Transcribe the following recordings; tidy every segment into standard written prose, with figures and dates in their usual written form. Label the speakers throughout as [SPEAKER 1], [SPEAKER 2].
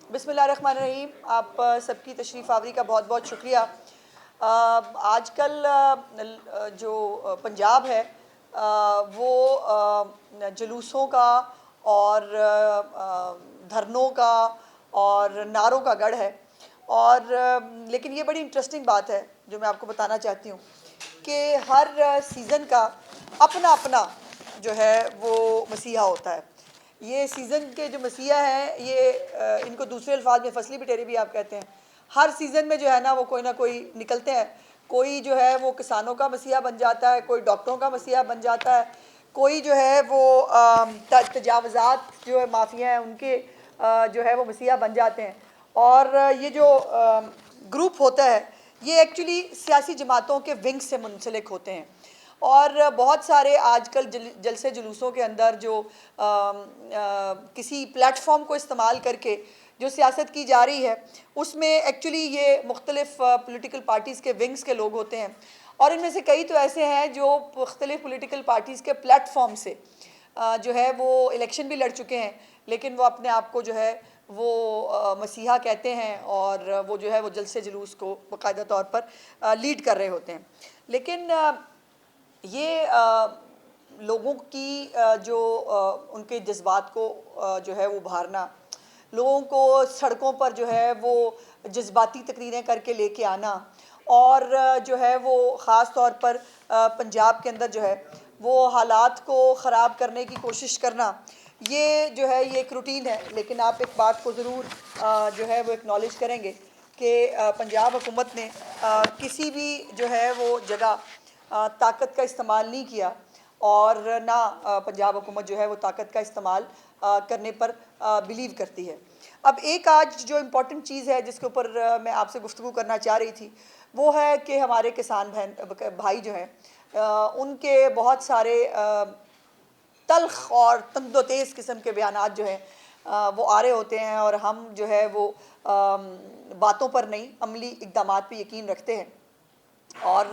[SPEAKER 1] बिस्मिल्लाहिर्रहमानिर्रहीम। आप सबकी तशरीफ़ आवरी का बहुत बहुत शुक्रिया। आजकल जो पंजाब है वो जुलूसों का और धरनों का और नारों का गढ़ है। और लेकिन ये बड़ी इंटरेस्टिंग बात है जो मैं आपको बताना चाहती हूँ कि हर सीज़न का अपना अपना जो है वो मसीहा होता है। ये सीज़न के जो मसीहा हैं ये इनको दूसरे अल्फाज में फसली बिटेरे भी आप कहते हैं। हर सीज़न में जो है ना वो कोई ना कोई निकलते हैं। कोई जो है वो किसानों का मसीहा बन जाता है, कोई डॉक्टरों का मसीहा बन जाता है, कोई जो है वो तजावज़ात जो है माफिया हैं उनके जो है वो मसीहा बन जाते हैं। और ये जो ग्रुप होता है ये एक्चुअली सियासी जमातों के विंग से मुंसलिक होते हैं। और बहुत सारे आजकल जलसे जुलूसों के अंदर जो किसी प्लेटफॉर्म को इस्तेमाल करके जो सियासत की जा रही है उसमें एक्चुअली ये मुख्तलिफ़ पॉलिटिकल पार्टीज़ के विंग्स के लोग होते हैं। और इनमें से कई तो ऐसे हैं जो मुख्तलिफ़ पॉलिटिकल पार्टीज़ के प्लेटफॉर्म से जो है वो इलेक्शन भी लड़ चुके हैं, लेकिन वो अपने आप को जो है वो मसीहा कहते हैं और वो जो है वो जलसे जुलूस को बाकायदा तौर पर लीड कर रहे होते हैं। लेकिन ये लोगों की जो उनके जज्बात को जो है वो उभारना, लोगों को सड़कों पर जो है वो जज्बाती तकरीरें करके लेके आना और जो है वो ख़ास तौर पर पंजाब के अंदर जो है वो हालात को ख़राब करने की कोशिश करना, ये जो है ये एक रूटीन है। लेकिन आप एक बात को ज़रूर जो है वो एक्नॉलेज करेंगे कि पंजाब हुकूमत ने किसी भी जो है वो जगह ताकत का इस्तेमाल नहीं किया और ना पंजाब हुकूमत जो है वो ताकत का इस्तेमाल करने पर बिलीव करती है। अब एक आज जो इम्पोर्टेंट चीज़ है जिसके ऊपर मैं आपसे गुफ्तगू करना चाह रही थी वो है कि हमारे किसान भाई जो हैं उनके बहुत सारे तल्ख और तंदो तेज़ किस्म के बयानात जो हैं वो आ रहे होते हैं और हम जो है वो बातों पर नहीं अमली इक़दामात पे यकीन रखते हैं। और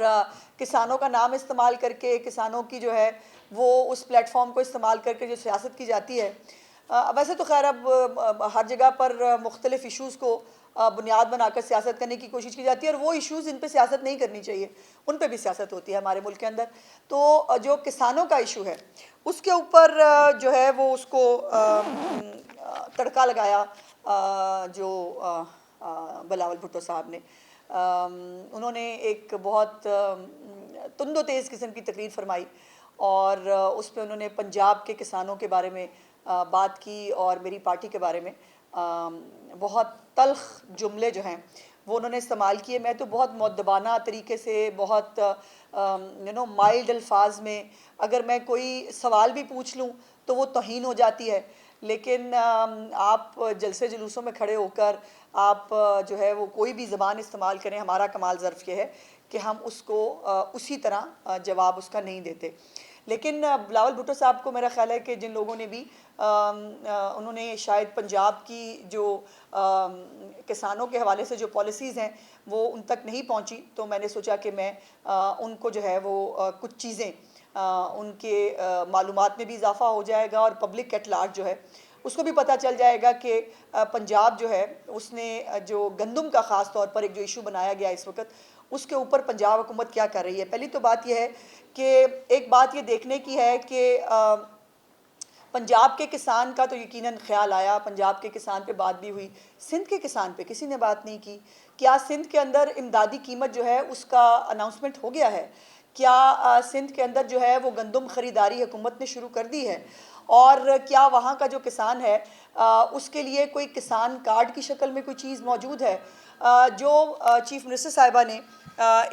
[SPEAKER 1] किसानों का नाम इस्तेमाल करके किसानों की जो है वो उस प्लेटफॉर्म को इस्तेमाल करके जो सियासत की जाती है, वैसे तो खैर अब हर जगह पर मुख्तलिफ़ इशूज़ को बुनियाद बनाकर सियासत करने की कोशिश की जाती है और वो इशूज़ इन पर सियासत नहीं करनी चाहिए, उन पर भी सियासत होती है हमारे मुल्क के अंदर। तो जो किसानों का इशू है उसके ऊपर जो है वो उसको तड़का लगाया जो बिलावल भुट्टो साहब ने। उन्होंने एक बहुत तुंदो तेज़ किस्म की तकरीर फरमाई और उस पर उन्होंने पंजाब के किसानों के बारे में बात की और मेरी पार्टी के बारे में बहुत तल्ख जुमले जो हैं वो उन्होंने इस्तेमाल किए। मैं तो बहुत मुअद्दबाना तरीके से बहुत माइल्ड अल्फाज में अगर मैं कोई सवाल भी पूछ लूँ तो वो तौहीन हो जाती है। लेकिन आप जलसे जुलूसों में खड़े होकर आप जो है वो कोई भी ज़बान इस्तेमाल करें, हमारा कमाल ज़र्फ़ ये है कि हम उसको उसी तरह जवाब उसका नहीं देते। लेकिन बिलावल भुट्टो साहब को मेरा ख़्याल है कि जिन लोगों ने भी उन्होंने शायद पंजाब की जो किसानों के हवाले से जो पॉलिसीज़ हैं वो उन तक नहीं पहुंची, तो मैंने सोचा कि मैं उनको जो है वो कुछ चीज़ें उनके मालूमात में भी इजाफ़ा हो जाएगा और पब्लिक एट लार्ज जो है उसको भी पता चल जाएगा कि पंजाब जो है उसने जो गंदम का ख़ास तौर पर एक जो इशू बनाया गया इस वक्त उसके ऊपर पंजाब हुकूमत क्या कर रही है। पहली तो बात यह है कि एक बात ये देखने की है कि पंजाब के किसान का तो यकीनन ख्याल आया, पंजाब के किसान पे बात भी हुई, सिंध के किसान पे किसी ने बात नहीं की। क्या सिंध के अंदर इमदादी कीमत जो है उसका अनाउंसमेंट हो गया है? क्या सिंध के अंदर जो है वो गंदम ख़रीदारी हुकूमत ने शुरू कर दी है? और क्या वहाँ का जो किसान है उसके लिए कोई किसान कार्ड की शक्ल में कोई चीज़ मौजूद है? जो चीफ़ मिनिस्टर साहिबा ने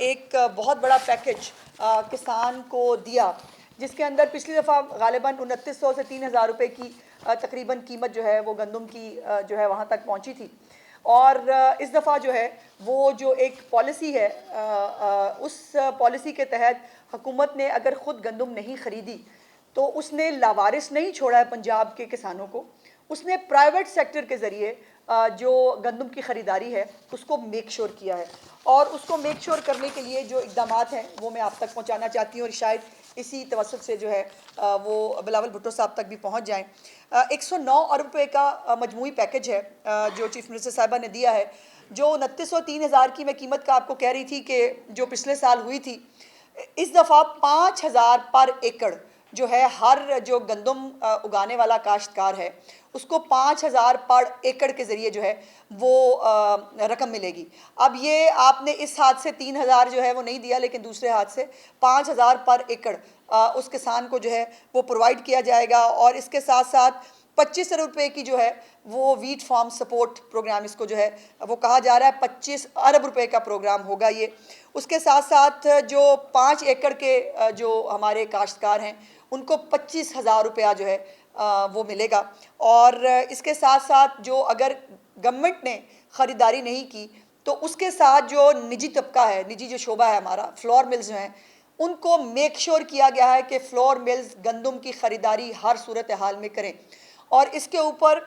[SPEAKER 1] एक बहुत बड़ा पैकेज किसान को दिया जिसके अंदर पिछली दफ़ा गालिबन 2900 से 3000 रुपये की तकरीबन कीमत जो है वो गंदम की जो है वहाँ तक पहुँची थी। और इस दफ़ा जो है वो जो एक पॉलिसी है उस पॉलिसी के तहत हुकूमत ने अगर ख़ुद गंदम नहीं ख़रीदी तो उसने लावारिस नहीं छोड़ा है पंजाब के किसानों को, उसने प्राइवेट सेक्टर के ज़रिए जो गंदम की ख़रीदारी है उसको मेक श्योर किया है। और उसको मेक श्योर करने के लिए जो इक़दामात हैं वो मैं आप तक पहुँचाना चाहती हूँ और शायद इसी तवसत से जो है वो बिलावल भुट्टो साहब तक भी पहुंच जाएं। 109 अरब रुपए का मजमूई पैकेज है जो चीफ मिनिस्टर साहिबा ने दिया है। जो 29 और 3,000 की मैं कीमत का आपको कह रही थी कि जो पिछले साल हुई थी, इस दफ़ा 5,000 पर एकड़ जो है हर जो गंदम उगाने वाला काश्तकार है उसको 5,000 पर एकड़ के ज़रिए जो है वो रकम मिलेगी। अब ये आपने इस हाथ से 3,000 जो है वो नहीं दिया, लेकिन दूसरे हाथ से 5,000 पर एकड़ उस किसान को जो है वो प्रोवाइड किया जाएगा। और इसके साथ साथ 25 अरब रुपए की जो है वो वीट फार्म सपोर्ट प्रोग्राम, इसको जो है वो कहा जा रहा है 25 अरब रुपए का प्रोग्राम होगा ये। उसके साथ साथ जो 5 एकड़ के जो हमारे काश्तकार हैं उनको 25,000 रुपया जो है वो मिलेगा। और इसके साथ साथ जो अगर गवर्नमेंट ने ख़रीदारी नहीं की तो उसके साथ जो निजी तबका है, निजी जो शोबा है हमारा, फ्लोर मिल्स जो हैं, उनको मेक श्योर किया गया है कि फ्लोर मिल्स गंदम की ख़रीदारी हर सूरत हाल में करें। और इसके ऊपर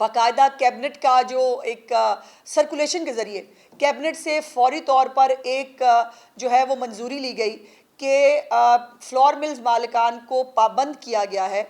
[SPEAKER 1] बाकायदा कैबिनेट का जो एक सर्कुलेशन के ज़रिए कैबिनेट से फौरी तौर पर एक जो है वो मंजूरी ली गई कि फ्लोर मिल्स मालिकान को पाबंद किया गया है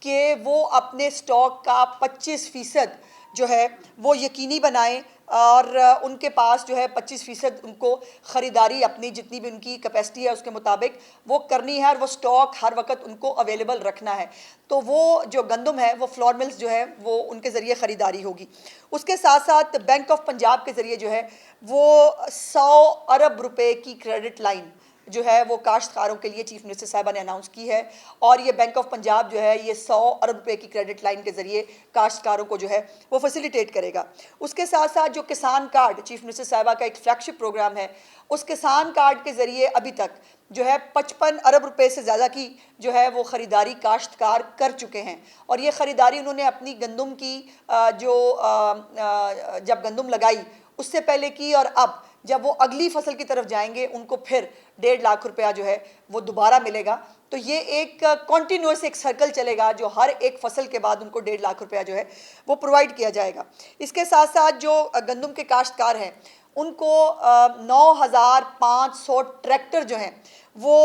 [SPEAKER 1] कि वो अपने स्टॉक का 25% जो है वो यकीनी बनाएं और उनके पास जो है 25% उनको ख़रीदारी अपनी जितनी भी उनकी कैपेसिटी है उसके मुताबिक वो करनी है और वो स्टॉक हर वक्त उनको अवेलेबल रखना है। तो वो जो गंदम है वो फ्लोर मिल्स जो है वो उनके ज़रिए ख़रीदारी होगी। उसके साथ साथ बैंक ऑफ पंजाब के ज़रिए जो है वो 100 अरब रुपए की क्रेडिट लाइन जो है वो काश्तकारों के लिए चीफ मिनिस्टर साहिबा ने अनाउंस की है। और ये बैंक ऑफ पंजाब जो है ये 100 अरब रुपए की क्रेडिट लाइन के ज़रिए काश्तकारों को जो है वो फैसिलिटेट करेगा। उसके साथ साथ जो किसान कार्ड चीफ मिनिस्टर साहिबा का एक फ्लैगशिप प्रोग्राम है, उस किसान कार्ड के ज़रिए अभी तक जो है 55 अरब रुपए से ज़्यादा की जो है वो ख़रीदारी काश्तकार कर चुके हैं। और ये ख़रीदारी उन्होंने अपनी गंदम की जब गंदम लगाई उससे पहले की, और अब जब वो अगली फसल की तरफ जाएंगे उनको फिर 1.5 लाख रुपया जो है वो दोबारा मिलेगा। तो ये एक कॉन्टीन्यूस एक सर्कल चलेगा जो हर एक फसल के बाद उनको 1.5 लाख रुपया जो है वो प्रोवाइड किया जाएगा। इसके साथ साथ जो गंदम के काश्तकार हैं उनको 9,500 ट्रैक्टर जो हैं वो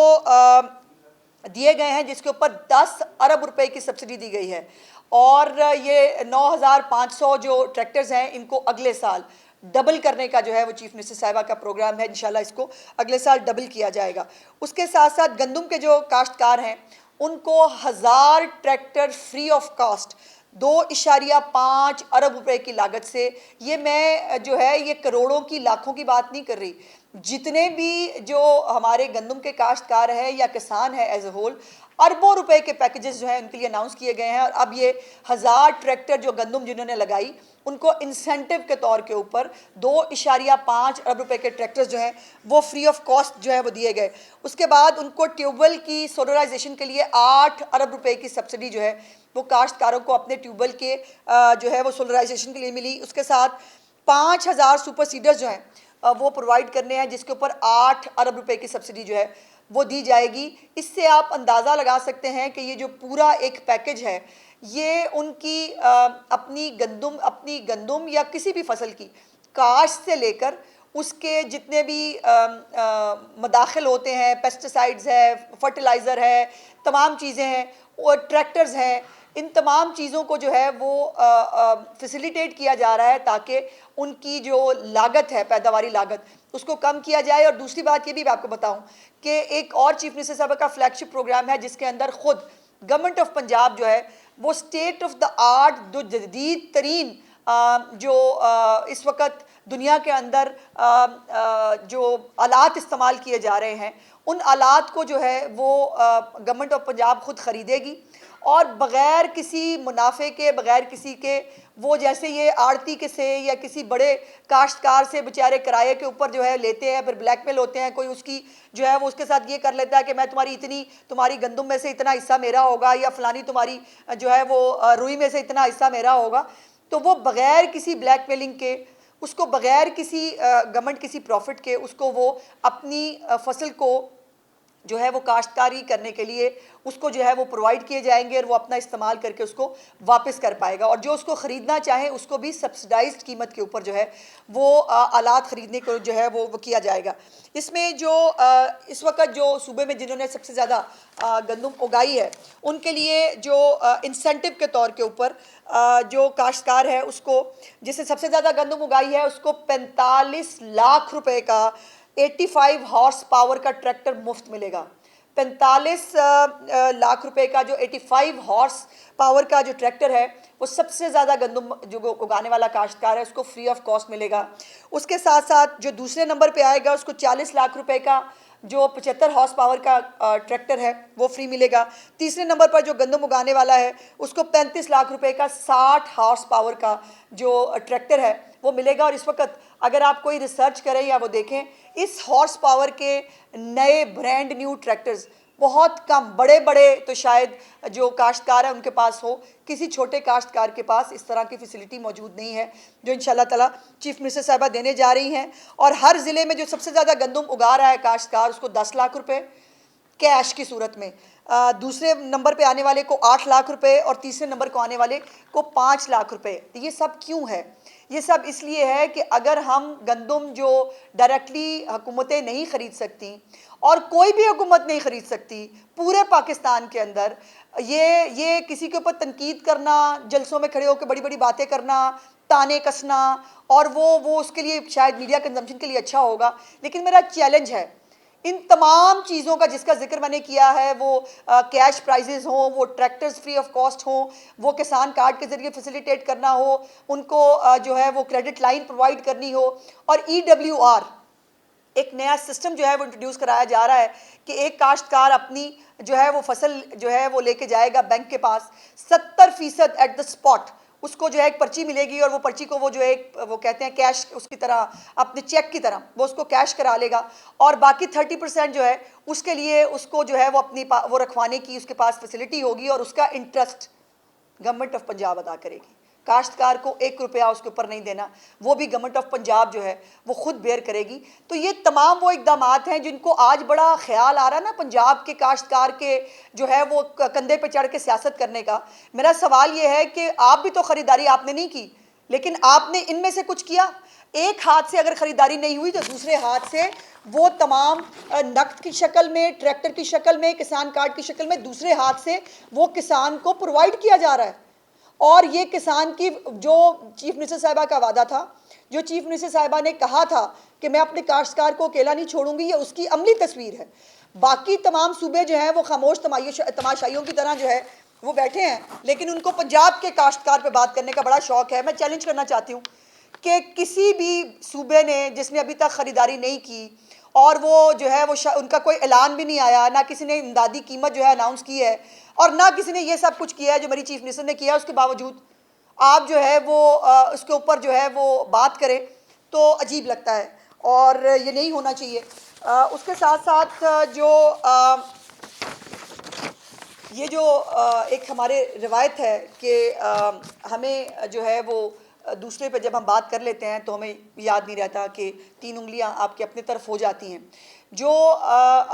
[SPEAKER 1] दिए गए हैं, जिसके ऊपर 10 अरब रुपए की सब्सिडी दी गई है। और ये 9,500 जो ट्रैक्टर्स हैं इनको अगले साल डबल करने का जो है वो चीफ मिनिस्टर साहिबा का प्रोग्राम है। इंशाल्लाह इसको अगले साल डबल किया जाएगा। उसके साथ साथ गंदम के जो काश्तकार हैं उनको 1000 ट्रैक्टर फ्री ऑफ कॉस्ट 2.5 अरब रुपए की लागत से, ये मैं जो है ये करोड़ों की लाखों की बात नहीं कर रही, जितने भी जो हमारे गंदम के काश्तकार हैं या किसान हैं एज ए होल, अरबों रुपए के पैकेजेस जो हैं उनके लिए अनाउंस किए गए हैं। और अब ये 1000 ट्रैक्टर जो गंदम जिन्होंने लगाई उनको इंसेंटिव के तौर के ऊपर 2.5 अरब रुपए के ट्रैक्टर्स जो हैं वो फ्री ऑफ कॉस्ट जो है वो दिए गए। उसके बाद उनको ट्यूबवेल की सोलराइजेशन के लिए 8 अरब रुपए की सब्सिडी जो है वो काश्तकारों को अपने ट्यूबवेल के जो है वो सोलराइजेशन के लिए मिली। उसके साथ 5,000 सुपर सीडर्स जो हैं वो प्रोवाइड करने हैं, जिसके ऊपर 8 अरब रुपए की सब्सिडी जो है वो दी जाएगी। इससे आप अंदाज़ा लगा सकते हैं कि ये जो पूरा एक पैकेज है ये उनकी अपनी गंदम या किसी भी फसल की काश्त से लेकर उसके जितने भी मदाखिल होते हैं, पेस्टिसाइड्स है, फर्टिलाइज़र है, तमाम चीज़ें हैं और ट्रैक्टर्स हैं, इन तमाम चीज़ों को जो है वो फैसिलिटेट किया जा रहा है ताकि उनकी जो लागत है, पैदावारी लागत, उसको कम किया जाए। और दूसरी बात ये भी मैं आपको बताऊं कि एक और चीफ मिनिस्टर साहब का फ्लैगशिप प्रोग्राम है जिसके अंदर ख़ुद गवर्नमेंट ऑफ पंजाब जो है वो स्टेट ऑफ द आर्ट जो जदीद तरीन जो इस वक्त दुनिया के अंदर जो आलात इस्तेमाल किए जा रहे हैं उन आलात को जो है वो गवर्नमेंट ऑफ पंजाब ख़ुद ख़रीदेगी और बग़ैर किसी मुनाफे के, बग़ैर किसी के वो जैसे ये आड़ती के से या किसी बड़े काश्तकार से बेचारे किराए के ऊपर जो है लेते हैं, फिर ब्लैकमेल होते हैं, कोई उसकी जो है वो उसके साथ ये कर लेता है कि मैं तुम्हारी गंदम में से इतना हिस्सा मेरा होगा या फ़लानी तुम्हारी जो है वो रुई में से इतना हिस्सा मेरा होगा। तो वो बग़ैर किसी ब्लैकमेलिंग के, उसको बग़ैर किसी गवर्नमेंट किसी प्रॉफिट के, उसको वो अपनी फसल को जो है वो काश्तकारी करने के लिए उसको जो है वो प्रोवाइड किए जाएंगे और वो अपना इस्तेमाल करके उसको वापस कर पाएगा। और जो उसको ख़रीदना चाहे उसको भी सब्सिडाइज्ड कीमत के ऊपर जो है वो आलात ख़रीदने को जो है वो किया जाएगा। इसमें जो इस वक्त जो सूबे में जिन्होंने सबसे ज़्यादा गंदम उगाई है उनके लिए जो इंसेंटिव के तौर के ऊपर जो काश्तकार है उसको, जिसने सबसे ज़्यादा गंदम उगाई है, उसको 45 लाख रुपए का 85 हॉर्स पावर का ट्रैक्टर मुफ्त मिलेगा। 45 लाख रुपए का जो 85 हॉर्स पावर का जो ट्रैक्टर है वो सबसे ज़्यादा गंदम जो उगाने वाला काश्तकार है उसको फ्री ऑफ कॉस्ट मिलेगा। उसके साथ साथ जो दूसरे नंबर पे आएगा उसको 40 लाख रुपए का जो 75 हॉर्स पावर का ट्रैक्टर है वो फ्री मिलेगा। तीसरे नंबर पर जो गंदम उगाने वाला है उसको 35 लाख रुपए का 60 हॉर्स पावर का जो ट्रैक्टर है वो मिलेगा। और इस वक्त अगर आप कोई रिसर्च करें या वो देखें, इस हॉर्स पावर के नए ब्रांड न्यू ट्रैक्टर्स बहुत कम, बड़े बड़े तो शायद जो काश्तकार है उनके पास हो, किसी छोटे काश्तकार के पास इस तरह की फैसिलिटी मौजूद नहीं है जो इंशाल्लाह ताला चीफ मिनिस्टर साहिबा देने जा रही हैं। और हर ज़िले में जो सबसे ज़्यादा गंदम उगा रहा है काश्तकार उसको 10 लाख रुपए कैश की सूरत में, दूसरे नंबर पे आने वाले को 8 लाख रुपए और तीसरे नंबर को आने वाले को 5 लाख रुपए। ये सब क्यों है? ये सब इसलिए है कि अगर हम गंदम जो डायरेक्टली हुकूमतें नहीं ख़रीद सकती और कोई भी हुकूमत नहीं ख़रीद सकती पूरे पाकिस्तान के अंदर, ये किसी के ऊपर तनकीद करना, जलसों में खड़े होकर बड़ी बड़ी बातें करना, ताने कसना, और वो उसके लिए शायद मीडिया कंजम्पशन के लिए अच्छा होगा, लेकिन मेरा चैलेंज है इन तमाम चीज़ों का जिसका जिक्र मैंने किया है, वो कैश प्राइजेस हों, वो ट्रैक्टर्स फ्री ऑफ कॉस्ट हों, वो किसान कार्ड के ज़रिए फैसिलिटेट करना हो, उनको जो है वो क्रेडिट लाइन प्रोवाइड करनी हो, और EWR एक नया सिस्टम जो है वो इंट्रोड्यूस कराया जा रहा है कि एक काश्तकार अपनी जो है वो फसल जो है वो लेके जाएगा बैंक के पास, 70% एट द स्पॉट उसको जो है एक पर्ची मिलेगी और वो पर्ची को वो जो एक वो कहते हैं कैश उसकी तरह, अपने चेक की तरह वो उसको कैश करा लेगा, और बाकी 30% जो है उसके लिए उसको जो है वो अपनी वो रखवाने की उसके पास फैसिलिटी होगी और उसका इंटरेस्ट गवर्नमेंट ऑफ पंजाब अदा करेगी। काश्तकार को 1 रुपया उसके ऊपर नहीं देना, वो भी गवर्नमेंट ऑफ पंजाब जो है वो खुद बेयर करेगी। तो ये तमाम वो इकदाम हैं जिनको आज बड़ा ख्याल आ रहा है ना पंजाब के काश्तकार के जो है वो कंधे पे चढ़ के सियासत करने का। मेरा सवाल ये है कि आप भी तो ख़रीदारी आपने नहीं की, लेकिन आपने इनमें से कुछ किया। एक हाथ से अगर ख़रीदारी नहीं हुई तो दूसरे हाथ से वो तमाम नकद की शक्ल में, ट्रैक्टर की शक्ल में, किसान कार्ड की शक्ल में दूसरे हाथ से वो किसान को प्रोवाइड किया जा रहा है। और ये किसान की जो चीफ मिनिस्टर साहिबा का वादा था, जो चीफ मिनिस्टर साहिबा ने कहा था कि मैं अपने काश्तकार को अकेला नहीं छोड़ूंगी, ये उसकी अमली तस्वीर है। बाकी तमाम सूबे जो हैं वो खामोश तमाशाइयों की तरह जो है वो बैठे हैं, लेकिन उनको पंजाब के काश्तकार पे बात करने का बड़ा शौक है। मैं चैलेंज करना चाहती हूँ कि किसी भी सूबे ने जिसने अभी तक ख़रीदारी नहीं की और वो जो है वो उनका कोई ऐलान भी नहीं आया, ना किसी ने इमदादी कीमत जो है अनाउंस की है और ना किसी ने ये सब कुछ किया है जो मेरी चीफ मिनिस्टर ने किया है, उसके बावजूद आप जो है वो उसके ऊपर जो है वो बात करें तो अजीब लगता है और ये नहीं होना चाहिए। उसके साथ साथ जो ये जो एक हमारे रिवायत है कि हमें जो है वो दूसरे पे जब हम बात कर लेते हैं तो हमें याद नहीं रहता कि 3 उंगलियां आपकी अपनी तरफ हो जाती हैं। जो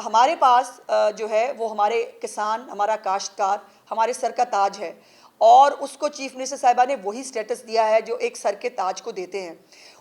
[SPEAKER 1] हमारे पास जो है वो हमारे किसान, हमारा काश्तकार हमारे सर का ताज है और उसको चीफ मिनिस्टर साहिबा ने वही स्टेटस दिया है जो एक सर के ताज को देते हैं।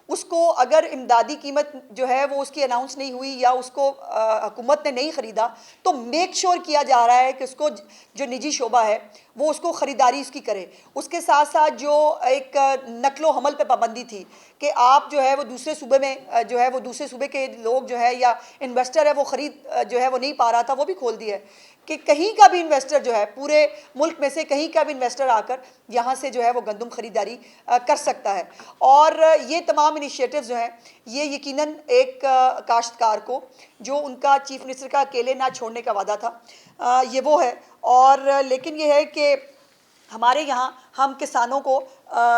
[SPEAKER 1] उसको अगर इमदादी कीमत जो है वो उसकी अनाउंस नहीं हुई या उसको हुकूमत ने नहीं ख़रीदा तो मेक श्योर किया जा रहा है कि उसको जो निजी शोबा है वो उसको ख़रीदारी उसकी करे। उसके साथ साथ जो एक नकलो हमल पे पाबंदी थी कि आप जो है वो दूसरे सूबे में जो है वो दूसरे सूबे के लोग जो है या इन्वेस्टर है वो ख़रीद जो है वो नहीं पा रहा था, वो भी खोल दिया है कि कहीं का भी इन्वेस्टर जो है पूरे मुल्क में से कहीं का भी इन्वेस्टर आकर यहाँ से जो है वो गंदम ख़रीदारी कर सकता है। और ये तमाम इनिशिएटिव्स जो हैं ये यकीनन एक काश्तकार को जो उनका चीफ मिनिस्टर का अकेले ना छोड़ने का वादा था ये वो है। और लेकिन ये है कि हमारे यहाँ हम किसानों को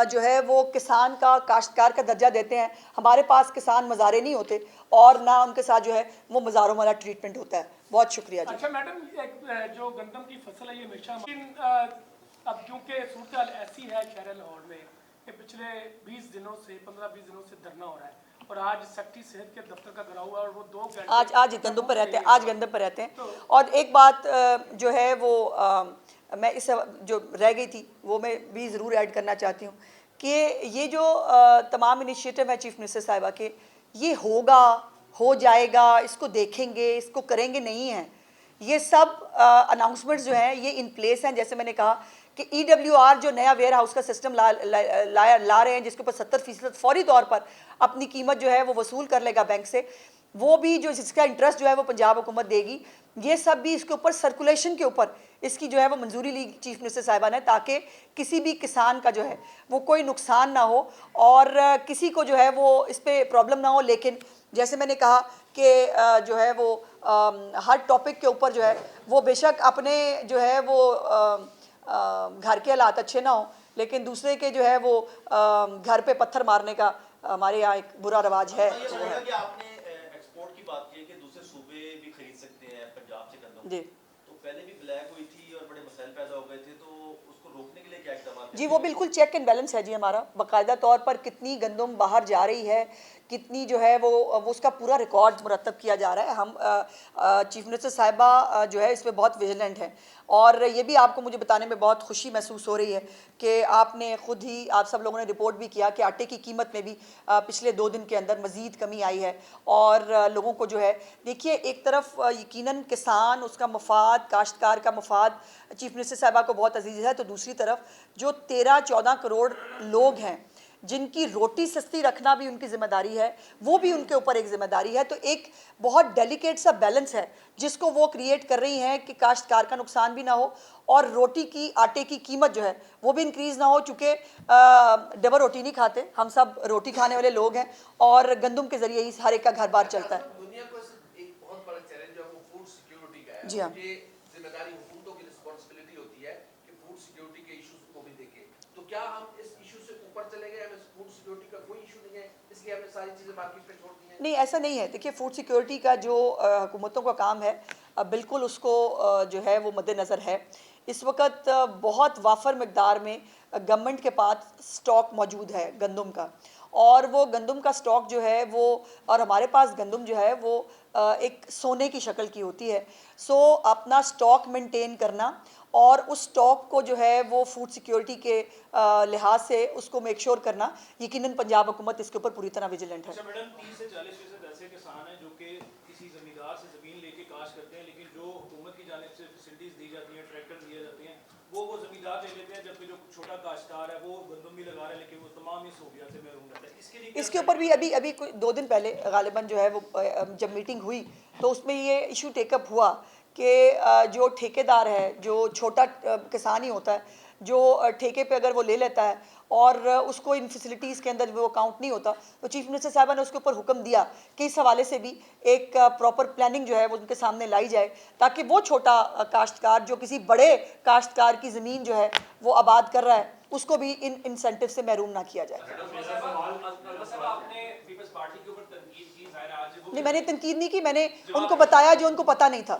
[SPEAKER 1] जो है वो किसान का, काश्तकार का दर्जा देते हैं। हमारे पास किसान मज़ारे नहीं होते और ना उनके साथ जो है वो मज़ारों वाला ट्रीटमेंट होता है। बहुत शुक्रिया जी।
[SPEAKER 2] अच्छा मैडम, एक जो गंदम की फसल है ये हमेशा, अब क्योंकि सूरत ऐसी है शहर लाहौर में कि पिछले 20 दिनों से 15-20 दिनों से धरना हो रहा है और आज सेक्रेटरी सेहत के दफ्तर का घेराव हुआ और वो 2 घंटे
[SPEAKER 1] आज गंदम पर रहते हैं, आज गंदम पर रहते हैं। और एक बात जो है वो मैं इस जो रह गई थी वो मैं भी ज़रूर ऐड करना चाहती हूँ कि ये जो तमाम इनिशिएटिव है चीफ मिनिस्टर साहिबा के, ये होगा, हो जाएगा, इसको देखेंगे, इसको करेंगे नहीं है। ये सब अनाउंसमेंट्स जो हैं ये इन प्लेस हैं। जैसे मैंने कहा कि EWR जो नया वेयर हाउस का सिस्टम ला रहे हैं, जिसके ऊपर 70% फौरी तौर पर अपनी कीमत जो है वो वसूल कर लेगा बैंक से, वो भी जो जिसका इंटरेस्ट जो है वो पंजाब हुकूमत देगी। ये सब भी इसके ऊपर सर्कुलेशन के ऊपर इसकी जो है वो मंजूरी ली चीफ मिनिस्टर साहिबा ने, ताकि किसी भी किसान का जो है वो कोई नुकसान ना हो और किसी को जो है वो इस पर प्रॉब्लम ना हो। लेकिन जैसे मैंने कहा कि जो है वो हर टॉपिक के ऊपर जो है वो बेशक अपने जो है वो घर के हालात अच्छे ना हो, लेकिन दूसरे के जो है वो घर पे पत्थर मारने का हमारे यहाँ एक बुरा रवाज है।
[SPEAKER 3] ये बोला कि आपने एक्सपोर्ट की बात की है कि दूसरे सूबे भी खरीद सकते हैं पंजाब से गंदम,
[SPEAKER 1] जी
[SPEAKER 3] तो पहले भी ब्लैक हुई थी और बड़े मसाइल पैदा हो गए थे, तो उसको रोकने के लिए क्या इकदाम?
[SPEAKER 1] जी, वो बिल्कुल चेक एंड बैलेंस है जी हमारा, बाकायदा तौर पर कितनी गंदम बाहर जा रही है, कितनी जो है वो उसका पूरा रिकॉर्ड मुरतब किया जा रहा है। हम चीफ मिनिस्टर साहिबा जो है इस पर बहुत विजिलेंट हैं और ये भी आपको मुझे बताने में बहुत खुशी महसूस हो रही है कि आपने ख़ुद ही, आप सब लोगों ने रिपोर्ट भी किया कि आटे की कीमत में भी पिछले 2 दिन के अंदर मज़ीद कमी आई है। और लोगों को जो है, देखिए एक तरफ यकीनन किसान, उसका मफाद, काश्तकार का मफाद चीफ मिनिस्टर साहिबा को बहुत अजीज़ है, तो दूसरी तरफ जो 13-14 करोड़ लोग हैं जिनकी रोटी सस्ती रखना भी उनकी ज़िम्मेदारी है, वो भी उनके ऊपर एक ज़िम्मेदारी है। तो एक बहुत डेलिकेट सा बैलेंस है जिसको वो क्रिएट कर रही हैं कि काश्तकार का नुकसान भी ना हो और रोटी की, आटे की कीमत जो है वो भी इंक्रीज़ ना हो, चूँकि डबल रोटी नहीं खाते, हम सब रोटी खाने वाले लोग हैं और गंदम के ज़रिए ही हर एक का घर बार चलता है।
[SPEAKER 4] दुनिया को एक बहुत बड़ा चैलेंज जो है वो फूड सिक्योरिटी का है।
[SPEAKER 1] जी हाँ।
[SPEAKER 4] ये जिम्मेदारी हुकूमतों की रिस्पांसिबिलिटी होती है कि फूड सिक्योरिटी के इश्यूज को भी देखें। तो क्या हम इस इशू से ऊपर चले गए, हमें फूड सिक्योरिटी का कोई इशू नहीं है इसलिए हमने सारी चीजें मार्केट पे छोड़ दी हैं?
[SPEAKER 1] नहीं, ऐसा नहीं है। देखिए फूड सिक्योरिटी का जो हुकूमतों का काम है, बिल्कुल उसको जो है वो मद्देनज़र है। इस वक्त बहुत वाफर मकदार में गवर्नमेंट के पास स्टॉक मौजूद है गंदम का, और वो गंदम का स्टॉक जो है वो, और हमारे पास गंदम जो है वो एक सोने की शक्ल की होती है। सो अपना स्टॉक मेंटेन करना और उस स्टॉक को जो है वो फूड सिक्योरिटी के लिहाज से उसको मेक श्योर करना, यकीनन पंजाब हुकूमत इसके ऊपर पूरी तरह विजिलेंट है।
[SPEAKER 5] अच्छा मैडम, 30 से 40% ऐसे किसान हैं जो कि किसी जमींदार से ज़मीन लेके काश करते हैं, लेकिन जो हुकूमत की जानिब से फैसिलिटीज़ दी जाती हैं, ट्रैक्टर दिए जाते हैं, वो जमींदार ले लेते हैं, जबकि जो छोटा काश्तकार है वो गंदम भी लगा रहा है लेकिन वो तमाम ही सहूलियत से महरूम रहता है। इसके लिए
[SPEAKER 1] इसके ऊपर भी अभी कोई 2 दिन पहले गालिबन जो है वो जब मीटिंग हुई तो उसमें ये इशू टेकअप हुआ कि जो ठेकेदार है, जो छोटा किसान ही होता है, जो ठेके पे अगर वो ले लेता है और उसको इन फैसिलिटीज़ के अंदर वो अकाउंट नहीं होता, तो चीफ मिनिस्टर साहबा ने उसके ऊपर हुक्म दिया कि इस हवाले से भी एक प्रॉपर प्लानिंग जो है वो उनके सामने लाई जाए, ताकि वो छोटा काश्तकार जो किसी बड़े काश्तकार की ज़मीन जो है वो आबाद कर रहा है उसको भी इन इंसेंटिव से महरूम ना किया जाए। नहीं, मैंने तनकीद नहीं की, मैंने उनको बताया जो उनको पता नहीं था।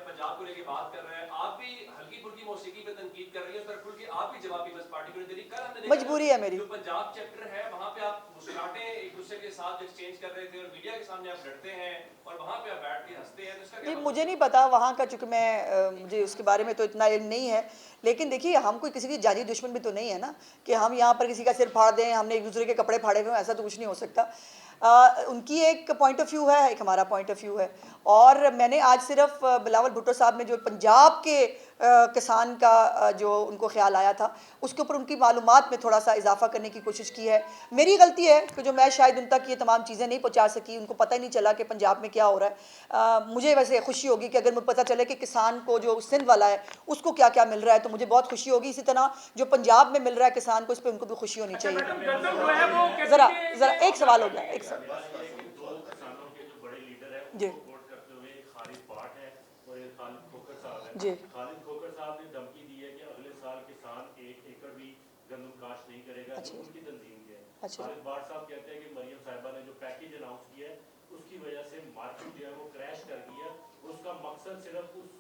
[SPEAKER 6] पंजाब को लेके बात कर रहे हैं, आप भी हल्की फुल्की मौसीकी पे तनकीद कर रही है, पर खुल के आप भी जवाब पीपल्स पार्टी को नहीं दे रही। कल हमने देखा
[SPEAKER 1] मजबूरी है मेरी।
[SPEAKER 6] जो पंजाब चैप्टर है वहां पे आप मुस्कुराते एक दूसरे के साथ एक्सचेंज कर रहे थे और मीडिया के सामने आप लड़ते हैं और वहां पे आप बैठ के हंसते हैं, तो इसका
[SPEAKER 1] नहीं, मुझे नहीं पता वहाँ का, चूँकि मैं मुझे उसके बारे में तो इतना इल्म नहीं है। लेकिन देखिए हम कोई किसी की जाती दुश्मन भी तो नहीं है ना कि हम यहाँ पर किसी का सिर फाड़ दें, हमने एक दूसरे के कपड़े फाड़े हुए, ऐसा तो कुछ नहीं हो सकता। उनकी एक पॉइंट ऑफ व्यू है, एक हमारा पॉइंट ऑफ व्यू है। और मैंने आज सिर्फ बिलावल भुट्टो साहब ने जो पंजाब के किसान का जो उनको ख्याल आया था उसके ऊपर उनकी मालूमात में थोड़ा सा इजाफा करने की कोशिश की है। मेरी गलती है कि जो मैं शायद उन तक ये तमाम चीज़ें नहीं पहुंचा सकी, उनको पता ही नहीं चला कि पंजाब में क्या हो रहा है। मुझे वैसे खुशी होगी कि अगर मुझे पता चले कि किसान को जो सिंध वाला है उसको क्या क्या मिल रहा है, तो मुझे बहुत खुशी होगी। इसी तरह जो पंजाब में मिल रहा है किसान को, इस पर उनको भी खुशी होनी चाहिए।
[SPEAKER 2] गंदम जो है वो कैसे
[SPEAKER 1] ज़रा ज़रा एक सवाल हो गया, एक सवाल।
[SPEAKER 7] दो किसानों के जो बड़े लीडर हैं
[SPEAKER 1] जी।
[SPEAKER 7] उनको सपोर्ट करते हुए खालिद बाट है और एक खालिद खोकर साहब है।
[SPEAKER 1] जी।
[SPEAKER 7] खालिद खोकर साहब ने धमकी दी है कि अगले साल किसान 1 एकड़ भी गंदम काश्त नहीं करेगा।
[SPEAKER 1] अच्छा।
[SPEAKER 7] जो उनकी तंजीम की है।
[SPEAKER 1] अच्छा।
[SPEAKER 7] खालिद बाट साहब कहते हैं कि मरियम साहिबा ने जो पैकेज अनाउंस किया है उसकी वजह से मार्केट जो है वो क्रैश कर गई है। उसका मकसद सिर्फ उस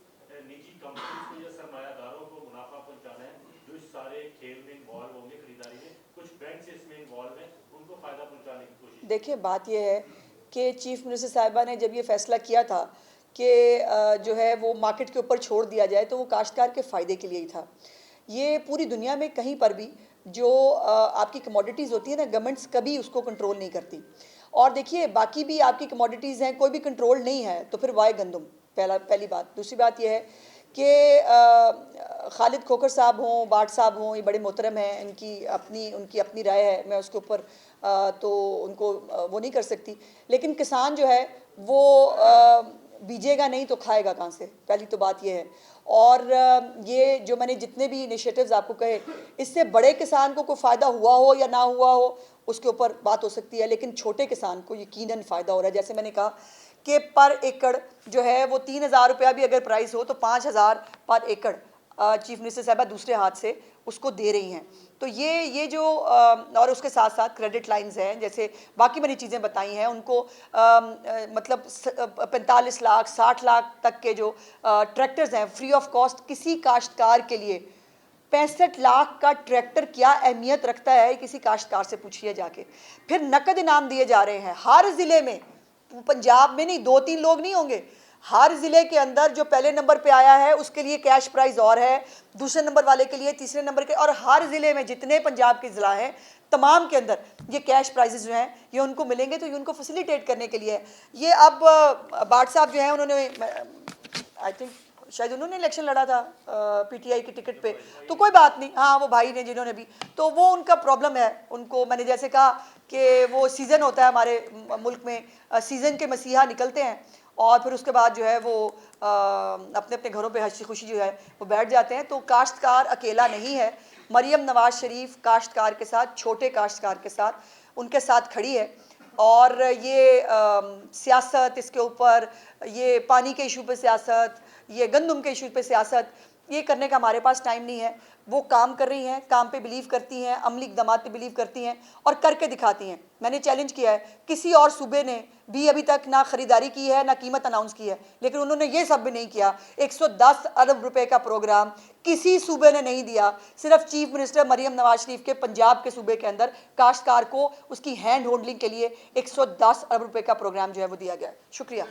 [SPEAKER 7] निजी कंपनी को या सरमायादारों को मुनाफा पहुंचाना है जो इस सारे खेल में इन्वॉल्व होंगे, खरीदारी में। कुछ बैंक इसमें इन्वॉल्व
[SPEAKER 1] देखिए बात यह है कि चीफ मिनिस्टर साहिबा ने जब ये फैसला किया था कि जो है वो मार्केट के ऊपर छोड़ दिया जाए, तो वो काश्तकार के फ़ायदे के लिए ही था। ये पूरी दुनिया में कहीं पर भी जो आपकी कमोडिटीज़ होती है ना, गवर्नमेंट्स कभी उसको कंट्रोल नहीं करती। और देखिए बाकी भी आपकी कमोडिटीज़ हैं, कोई भी कंट्रोल नहीं है, तो फिर वाई गंदम, पहली बात। दूसरी बात यह है कि खालिद खोखर साहब हों, बाट साहब हों, ये बड़े मोहतरम हैं, उनकी अपनी राय है, मैं उसके ऊपर तो उनको वो नहीं कर सकती। लेकिन किसान जो है वो बीजेगा नहीं तो खाएगा कहाँ से, पहली तो बात ये है। और ये जो मैंने जितने भी इनिशिएटिव्स आपको कहे, इससे बड़े किसान को कोई फ़ायदा हुआ हो या ना हुआ हो उसके ऊपर बात हो सकती है, लेकिन छोटे किसान को यकीनन फ़ायदा हो रहा है। जैसे मैंने कहा कि पर एकड़ जो है वो 3,000 रुपया भी अगर प्राइस हो तो 5,000 पर एकड़ चीफ मिनिस्टर साहबा दूसरे हाथ से उसको दे रही हैं। तो ये जो और उसके साथ साथ क्रेडिट लाइंस हैं, जैसे बाकी मैंने चीज़ें बताई हैं उनको, मतलब 45 लाख 60 लाख तक के जो ट्रैक्टर्स हैं फ्री ऑफ कॉस्ट किसी काश्तकार के लिए। 65 लाख का ट्रैक्टर क्या अहमियत रखता है, किसी काश्तकार से पूछिए जाके। फिर नकद इनाम दिए जा रहे हैं हर ज़िले में, पंजाब में नहीं, 2-3 लोग नहीं होंगे, हर ज़िले के अंदर जो पहले नंबर पे आया है उसके लिए कैश प्राइज़ और है, दूसरे नंबर वाले के लिए, तीसरे नंबर के, और हर ज़िले में जितने पंजाब के ज़िला हैं तमाम के अंदर ये कैश प्राइजेस जो हैं ये उनको मिलेंगे। तो ये उनको फैसिलिटेट करने के लिए है। ये अब बाट साहब जो हैं उन्होंने आई थिंक शायद उन्होंने इलेक्शन लड़ा था पीटीआई की टिकट पे, तो कोई बात नहीं, हाँ वो भाई ने जिन्होंने भी, तो वो उनका प्रॉब्लम है। उनको मैंने जैसे कहा कि वो सीज़न होता है हमारे मुल्क में, सीज़न के मसीहा निकलते हैं और फिर उसके बाद जो है वो अपने अपने घरों पे हंसी खुशी जो है वो बैठ जाते हैं। तो काश्तकार अकेला नहीं है, मरियम नवाज शरीफ काश्तकार के साथ, छोटे काश्तकार के साथ, उनके साथ खड़ी है। और ये सियासत, इसके ऊपर ये पानी के इशू पे सियासत, ये गंदम के इशू पे सियासत, ये करने का हमारे पास टाइम नहीं है। वो काम कर रही हैं, काम पे बिलीव करती हैं, अमली इक़दामात पे बिलीव करती हैं और करके दिखाती हैं। मैंने चैलेंज किया है, किसी और सूबे ने भी अभी तक ना ख़रीदारी की है ना कीमत अनाउंस की है, लेकिन उन्होंने ये सब भी नहीं किया। 110 अरब रुपए का प्रोग्राम किसी सूबे ने नहीं दिया, सिर्फ चीफ मिनिस्टर मरियम नवाज शरीफ के पंजाब के सूबे के अंदर काश्तकार को उसकी हैंड होल्डिंग के लिए 110 अरब रुपए का प्रोग्राम जो है वो दिया गया है। शुक्रिया।